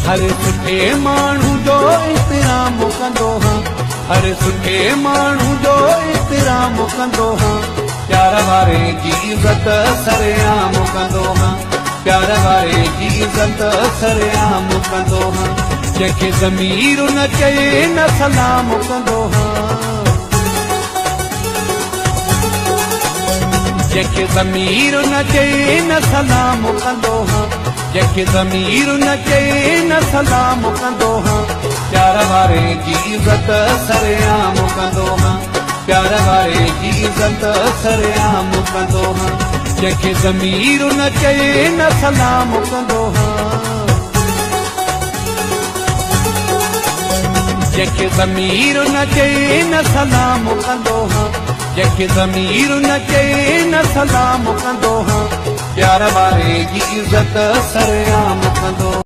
हर सुठे माण्हू जो एतिराम कंदो हां, हर सुठे माण्हू जो एतिराम कंदो हां, प्यार वारे जी इज़त सरेआम कंदो हां, प्यार वारे जी इज़त सरेआम कंदो हां, जंहिंखे ज़मीर न चए न सलाम कंदो हां, जंहिंखे ज़मीर न चए न सलाम कंदो हां, जंहिंखे ज़मीर न चए न सलाम कंदो हां, प्यार वारे जी इज़त सरेआम कंदो हां, प्यार वारे जी इज़त सरेआम कंदो हां, जंहिंखे ज़मीर न चए न सलाम कंदो हां, जंहिंखे ज़मीर न चए न सलाम कंदो हां, जंहिंखे ज़मीर न चए न सलाम कंदो हां, प्यार वारे जी इज़त सरेआम कंदो।